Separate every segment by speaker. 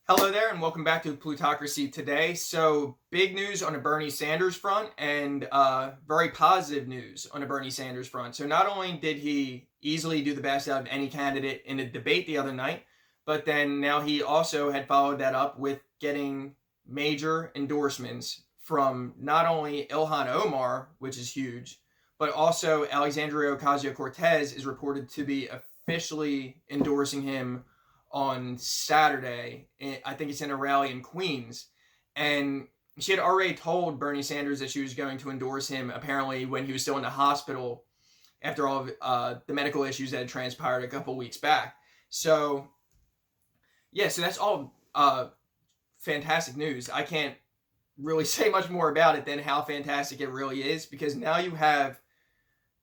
Speaker 1: Hello there, and welcome back to Plutocracy Today. So, big news on the Bernie Sanders front, and very positive news on the Bernie Sanders front. So, not only did he easily do the best out of any candidate in a debate the other night, but then now he also had followed that up with getting major endorsements from not only Ilhan Omar, which is huge, but also Alexandria Ocasio-Cortez is reported to be officially endorsing him on Saturday. I think it's in a rally in Queens. And she had already told Bernie Sanders that she was going to endorse him, apparently, when he was still in the hospital after all of the medical issues that had transpired a couple weeks back. So, yeah, so that's all fantastic news. I can't really say much more about it than how fantastic it really is, because now you have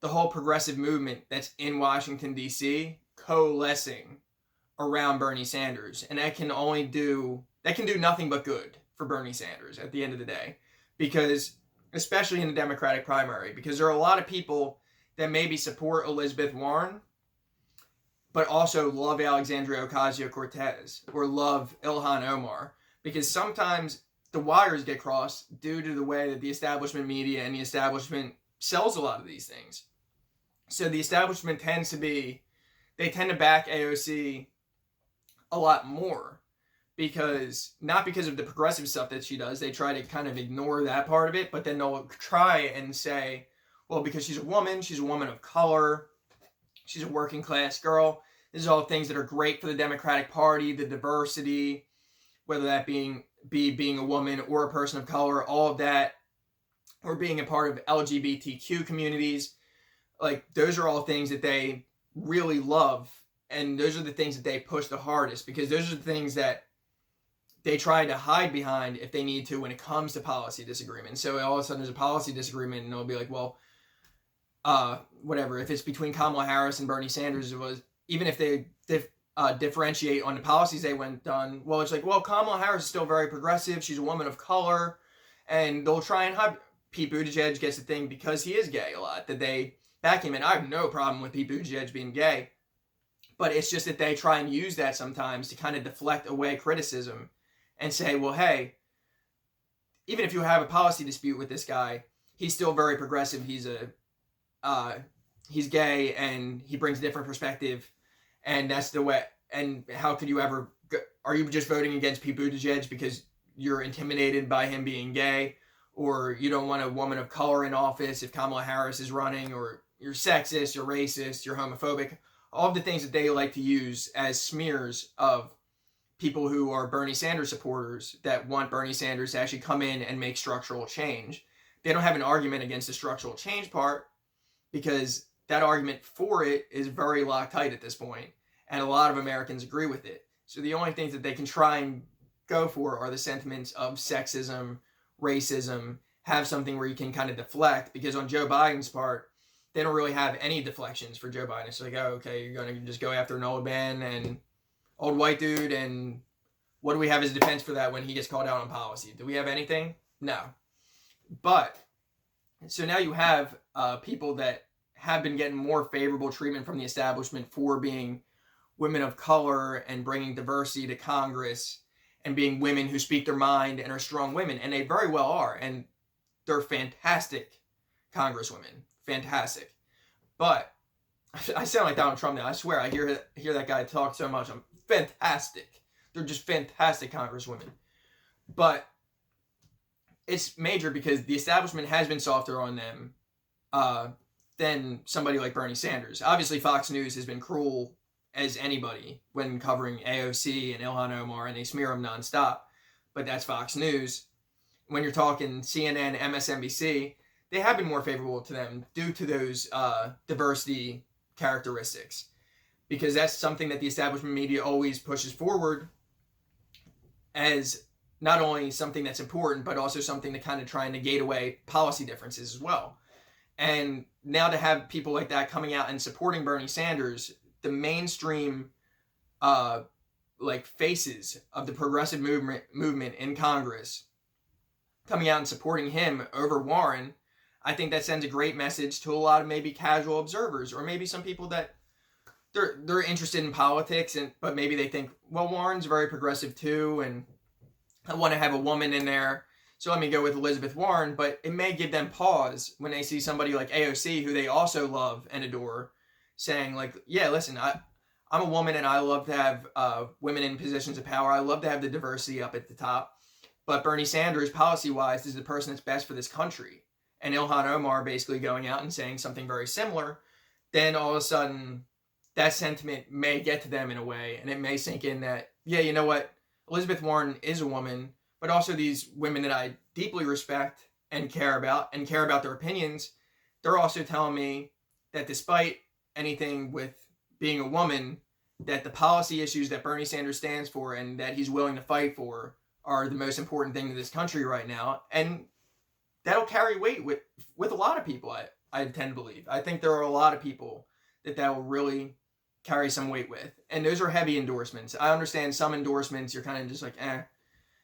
Speaker 1: the whole progressive movement that's in Washington, D.C. coalescing around Bernie Sanders, and that can do nothing but good for Bernie Sanders at the end of the day, because especially in the Democratic primary, because there are a lot of people that maybe support Elizabeth Warren but also love Alexandria Ocasio-Cortez or love Ilhan Omar, because sometimes the wires get crossed due to the way that the establishment media and the establishment sells a lot of these things. So the establishment tend to back AOC a lot more, because not because of the progressive stuff that she does. They try to kind of ignore that part of it, but then they'll try and say, well, because she's a woman of color, she's a working class girl, this is all things that are great for the Democratic Party, the diversity, whether that being a woman or a person of color, all of that, or being a part of LGBTQ communities. Like, those are all things that they really love, and those are the things that they push the hardest, because those are the things that they try to hide behind if they need to when it comes to policy disagreement. So all of a sudden there's a policy disagreement, and they'll be like, well, whatever. If it's between Kamala Harris and Bernie Sanders, it was, even if they differentiate on the policies they went done, well, it's like, well, Kamala Harris is still very progressive. She's a woman of color, and they'll try and hide. Pete Buttigieg gets the thing because he is gay a lot, that they back him, and I have no problem with Pete Buttigieg being gay. But it's just that they try and use that sometimes to kind of deflect away criticism and say, well, hey, even if you have a policy dispute with this guy, he's still very progressive. He's gay, and he brings a different perspective, and that's the way. And how could you ever? Are you just voting against Pete Buttigieg because you're intimidated by him being gay, or you don't want a woman of color in office if Kamala Harris is running, or you're sexist, you're racist, you're homophobic? All of the things that they like to use as smears of people who are Bernie Sanders supporters that want Bernie Sanders to actually come in and make structural change. They don't have an argument against the structural change part, because that argument for it is very Loctite at this point, and a lot of Americans agree with it. So the only things that they can try and go for are the sentiments of sexism, racism, have something where you can kind of deflect, because on Joe Biden's part, they don't really have any deflections for Joe Biden. It's like, oh, okay, you're going to just go after Noah Ben and old white dude, and what do we have as defense for that when he gets called out on policy? Do we have anything? No. But, so now you have people that have been getting more favorable treatment from the establishment for being women of color and bringing diversity to Congress and being women who speak their mind and are strong women. And they very well are. And they're fantastic congresswomen. Fantastic. But I sound like Donald Trump now. I swear, I hear that guy talk so much. I'm fantastic. They're just fantastic congresswomen. But it's major because the establishment has been softer on them than somebody like Bernie Sanders. Obviously, Fox News has been cruel as anybody when covering AOC and Ilhan Omar, and they smear them nonstop. But that's Fox News. When you're talking CNN, MSNBC, they have been more favorable to them due to those diversity characteristics, because that's something that the establishment media always pushes forward as not only something that's important, but also something to kind of try and negate away policy differences as well. And now to have people like that coming out and supporting Bernie Sanders, the mainstream faces of the progressive movement in Congress coming out and supporting him over Warren, I think that sends a great message to a lot of maybe casual observers, or maybe some people that they're interested in politics, but maybe they think, well, Warren's very progressive too, and I want to have a woman in there, so let me go with Elizabeth Warren. But it may give them pause when they see somebody like AOC, who they also love and adore, saying like, yeah, listen, I'm a woman and I love to have women in positions of power. I love to have the diversity up at the top. But Bernie Sanders, policy-wise, is the person that's best for this country. And Ilhan Omar basically going out and saying something very similar, then all of a sudden that sentiment may get to them in a way, and it may sink in that, yeah, you know what, Elizabeth Warren is a woman, but also these women that I deeply respect and care about their opinions, they're also telling me that despite anything with being a woman, that the policy issues that Bernie Sanders stands for and that he's willing to fight for are the most important thing to this country right now. And that'll carry weight with a lot of people, I tend to believe. I think there are a lot of people that will really carry some weight with. And those are heavy endorsements. I understand some endorsements, you're kind of just like,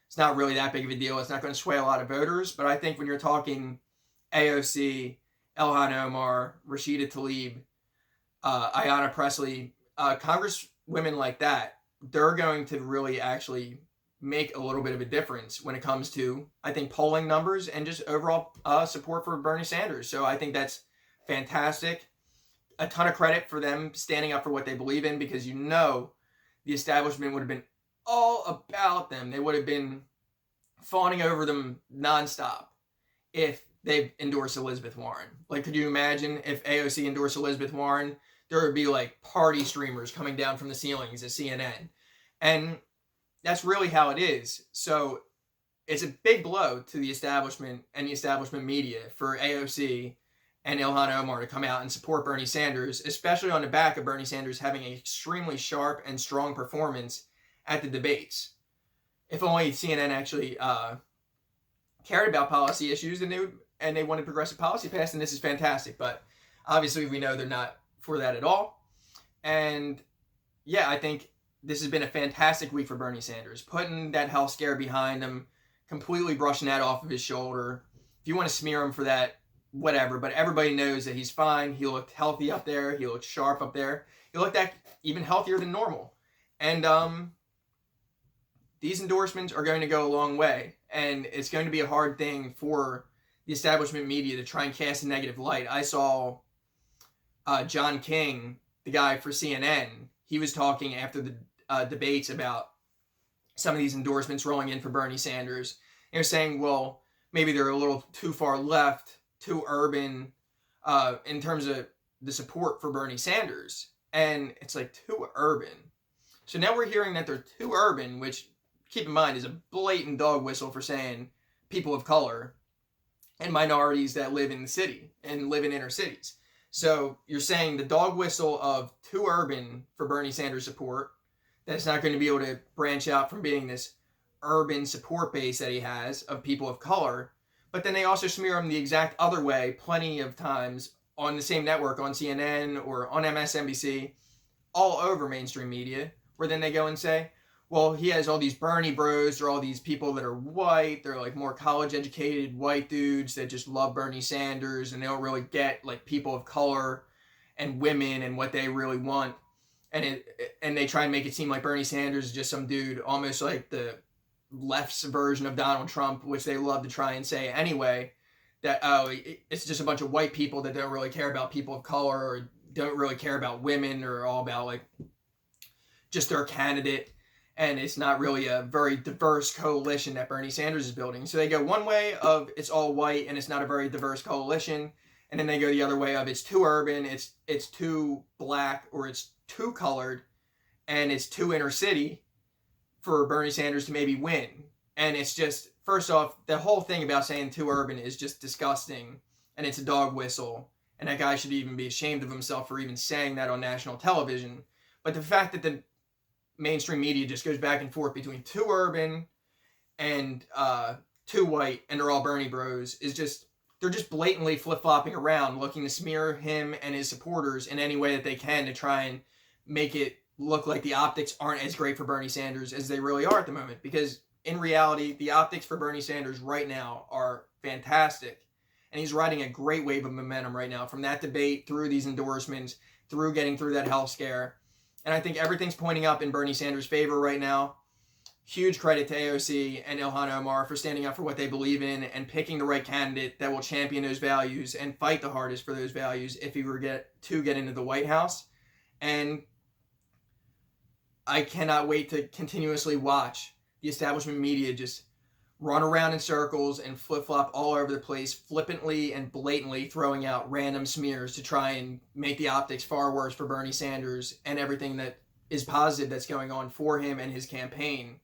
Speaker 1: it's not really that big of a deal. It's not going to sway a lot of voters. But I think when you're talking AOC, Ilhan Omar, Rashida Tlaib, Ayanna Pressley, congresswomen like that, they're going to really actually make a little bit of a difference when it comes to, I think, polling numbers and just overall support for Bernie Sanders. So I think that's fantastic. A ton of credit for them standing up for what they believe in, because the establishment would have been all about them. They would have been fawning over them nonstop if they endorsed Elizabeth Warren. Like, could you imagine if AOC endorsed Elizabeth Warren? There would be like party streamers coming down from the ceilings at CNN. And that's really how it is. So it's a big blow to the establishment and the establishment media for AOC and Ilhan Omar to come out and support Bernie Sanders, especially on the back of Bernie Sanders having an extremely sharp and strong performance at the debates. If only CNN actually cared about policy issues and they wanted progressive policy passed, and this is fantastic. But obviously we know they're not for that at all. And yeah, I think this has been a fantastic week for Bernie Sanders, putting that health scare behind him, completely brushing that off of his shoulder. If you want to smear him for that, whatever, but everybody knows that he's fine. He looked healthy up there. He looked sharp up there. He looked even healthier than normal. And these endorsements are going to go a long way, and it's going to be a hard thing for the establishment media to try and cast a negative light. I saw John King, the guy for CNN, he was talking after the debates about some of these endorsements rolling in for Bernie Sanders. They're saying, well, maybe they're a little too far left, too urban in terms of the support for Bernie Sanders. And it's like, too urban. So now we're hearing that they're too urban, which, keep in mind, is a blatant dog whistle for saying people of color and minorities that live in the city and live in inner cities. So you're saying the dog whistle of too urban for Bernie Sanders support, that it's not going to be able to branch out from being this urban support base that he has of people of color. But then they also smear him the exact other way plenty of times on the same network, on CNN or on MSNBC, all over mainstream media, where then they go and say, well, he has all these Bernie bros, or all these people that are white, they're like more college educated white dudes that just love Bernie Sanders, and they don't really get like people of color and women and what they really want. And they try and make it seem like Bernie Sanders is just some dude, almost like the left's version of Donald Trump, which they love to try and say anyway, that, oh, it's just a bunch of white people that don't really care about people of color or don't really care about women, or all about like just their candidate. And it's not really a very diverse coalition that Bernie Sanders is building. So they go one way of it's all white and it's not a very diverse coalition. And then they go the other way of it's too urban, it's too black, or it's too colored, and it's too inner city for Bernie Sanders to maybe win. And it's just, first off, the whole thing about saying too urban is just disgusting, and it's a dog whistle. And that guy should even be ashamed of himself for even saying that on national television. But the fact that the mainstream media just goes back and forth between too urban and too white, and they're all Bernie bros, is just, they're just blatantly flip-flopping around, looking to smear him and his supporters in any way that they can to try and make it look like the optics aren't as great for Bernie Sanders as they really are at the moment. Because in reality, the optics for Bernie Sanders right now are fantastic. And he's riding a great wave of momentum right now, from that debate through these endorsements, through getting through that health scare. And I think everything's pointing up in Bernie Sanders' favor right now. Huge credit to AOC and Ilhan Omar for standing up for what they believe in and picking the right candidate that will champion those values and fight the hardest for those values if he were to get into the White House. And I cannot wait to continuously watch the establishment media just run around in circles and flip-flop all over the place, flippantly and blatantly throwing out random smears to try and make the optics far worse for Bernie Sanders and everything that is positive that's going on for him and his campaign,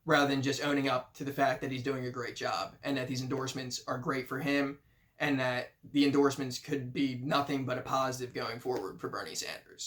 Speaker 1: rather than just owning up to the fact that he's doing a great job and that these endorsements are great for him and that the endorsements could be nothing but a positive going forward for Bernie Sanders.